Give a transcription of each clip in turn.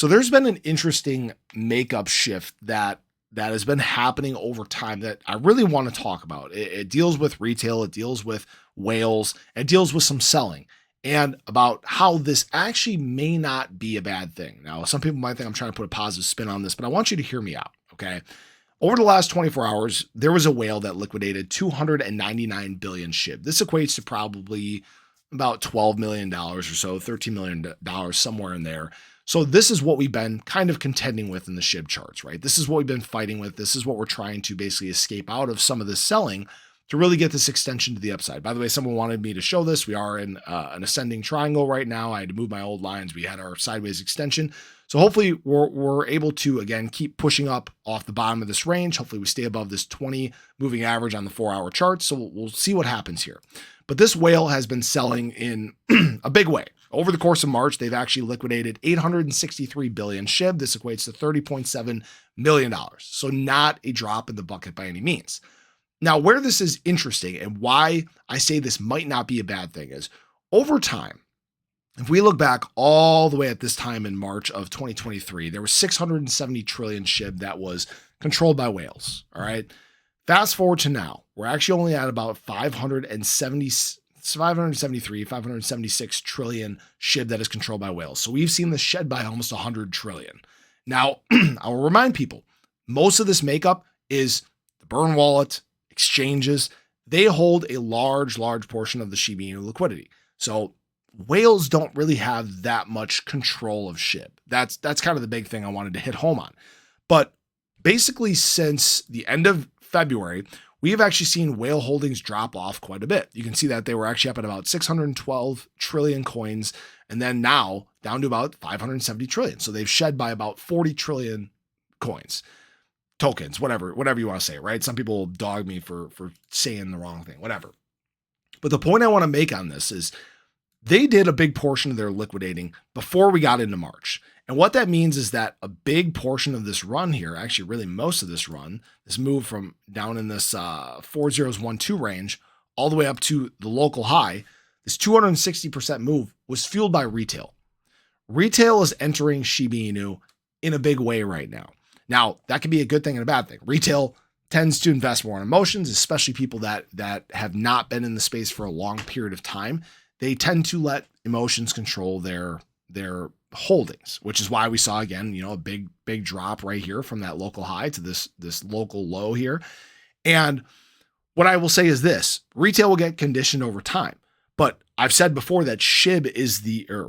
So there's been an interesting makeup shift that has been happening over time that I really want to talk about. It deals with retail, it deals with whales, it deals with some selling and about how this actually may not be a bad thing. Now, some people might think I'm trying to put a positive spin on this, but I want you to hear me out, okay? Over the last 24 hours, there was a whale that liquidated 299 billion shib. This equates to probably about $12 million or so, $13 million, somewhere in there. So this is what we've been kind of contending with in the SHIB charts, right? This is what we've been fighting with. This is what we're trying to basically escape out of some of this selling to really get this extension to the upside. By the way, someone wanted me to show this. We are in an ascending triangle right now. I had to move my old lines. We had our sideways extension. So hopefully we're able to, again, keep pushing up off the bottom of this range. Hopefully we stay above this 20 moving average on the 4-hour chart. So we'll see what happens here. But this whale has been selling in a big way. Over the course of March, they've actually liquidated 863 billion SHIB. This equates to $30.7 million. So not a drop in the bucket by any means. Now, where this is interesting and why I say this might not be a bad thing is over time, if we look back all the way at this time in March of 2023, there was 670 trillion SHIB that was controlled by whales. All right. Fast forward to now, we're actually only at about 576 trillion SHIB that is controlled by whales. So we've seen this shed by almost 100 trillion. Now, I'll remind people, most of this makeup is the burn wallet, exchanges. They hold a large portion of the Shiba Inu liquidity. So whales don't really have that much control of SHIB. That's kind of the big thing I wanted to hit home on. But basically since the end of February, we have actually seen whale holdings drop off quite a bit. You can see that they were actually up at about 612 trillion coins, and then now down to about 570 trillion. So they've shed by about 40 trillion coins, tokens, whatever you want to say, right? Some people dog me for saying the wrong thing, whatever. But the point I want to make on this is they did a big portion of their liquidating before we got into March. And what that means is that a big portion of this run here, actually really most of this run, this move from down in this 4012 range all the way up to the local high, this 260% move was fueled by retail. Retail is entering Shiba Inu in a big way right now. Now, that can be a good thing and a bad thing. Retail tends to invest more in emotions, especially people that have not been in the space for a long period of time. They tend to let emotions control their holdings, which is why we saw again, a big drop right here from that local high to this local low here. And what I will say is this: retail will get conditioned over time. But I've said before that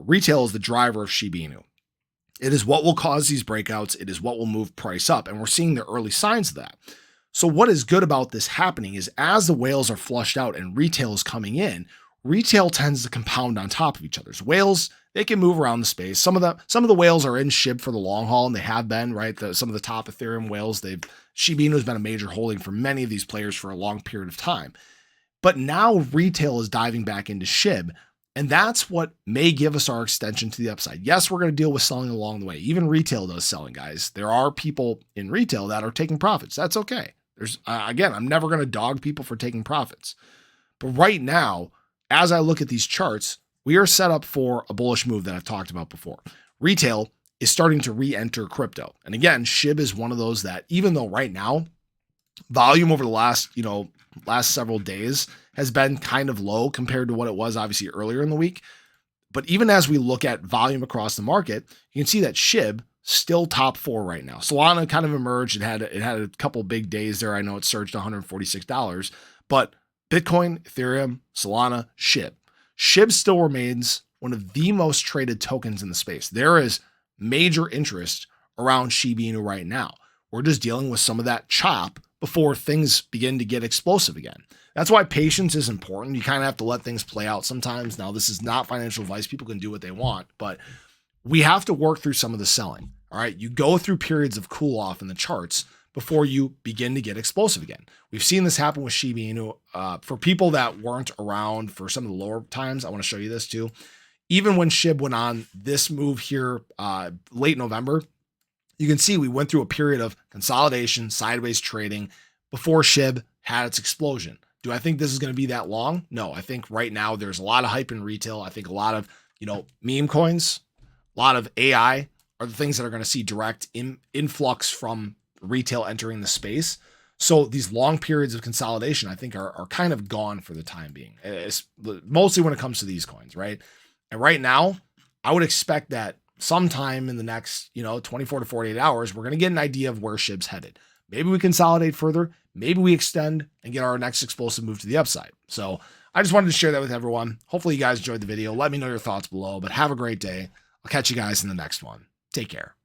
retail is the driver of Shiba Inu. It is what will cause these breakouts. It is what will move price up. And we're seeing the early signs of that. So what is good about this happening is as the whales are flushed out and retail is coming in, retail tends to compound on top of each other. Whales, they can move around the space. Some of the whales are in SHIB for the long haul, and they have been, right? Some of the top Ethereum whales, Shiba Inu has been a major holding for many of these players for a long period of time. But now retail is diving back into SHIB, and that's what may give us our extension to the upside. Yes, we're going to deal with selling along the way. Even retail does selling, guys. There are people in retail that are taking profits. That's okay. Again, I'm never going to dog people for taking profits. But right now, as I look at these charts, we are set up for a bullish move that I've talked about before. Retail is starting to re-enter crypto. And again, SHIB is one of those that, even though right now, volume over the last several days has been kind of low compared to what it was obviously earlier in the week. But even as we look at volume across the market, you can see that SHIB still top 4 right now. Solana kind of emerged. It had a couple big days there. I know it surged to $146, but Bitcoin, Ethereum, Solana, SHIB. SHIB still remains one of the most traded tokens in the space. There is major interest around Shiba Inu right now. We're just dealing with some of that chop before things begin to get explosive again. That's why patience is important. You kind of have to let things play out sometimes. Now, this is not financial advice. People can do what they want, but we have to work through some of the selling. All right. You go through periods of cool off in the charts before you begin to get explosive again. We've seen this happen with Shiba Inu. For people that weren't around for some of the lower times, I want to show you this too. Even when SHIB went on this move here late November, you can see we went through a period of consolidation, sideways trading before SHIB had its explosion. Do I think this is going to be that long? No, I think right now there's a lot of hype in retail. I think a lot of, meme coins, a lot of AI are the things that are going to see direct influx from retail entering the space. So these long periods of consolidation, I think, are kind of gone for the time being. It's mostly when it comes to these coins, right? And right now, I would expect that sometime in the next, 24 to 48 hours, we're going to get an idea of where SHIB's headed. Maybe we consolidate further. Maybe we extend and get our next explosive move to the upside. So I just wanted to share that with everyone. Hopefully you guys enjoyed the video. Let me know your thoughts below, but have a great day. I'll catch you guys in the next one. Take care.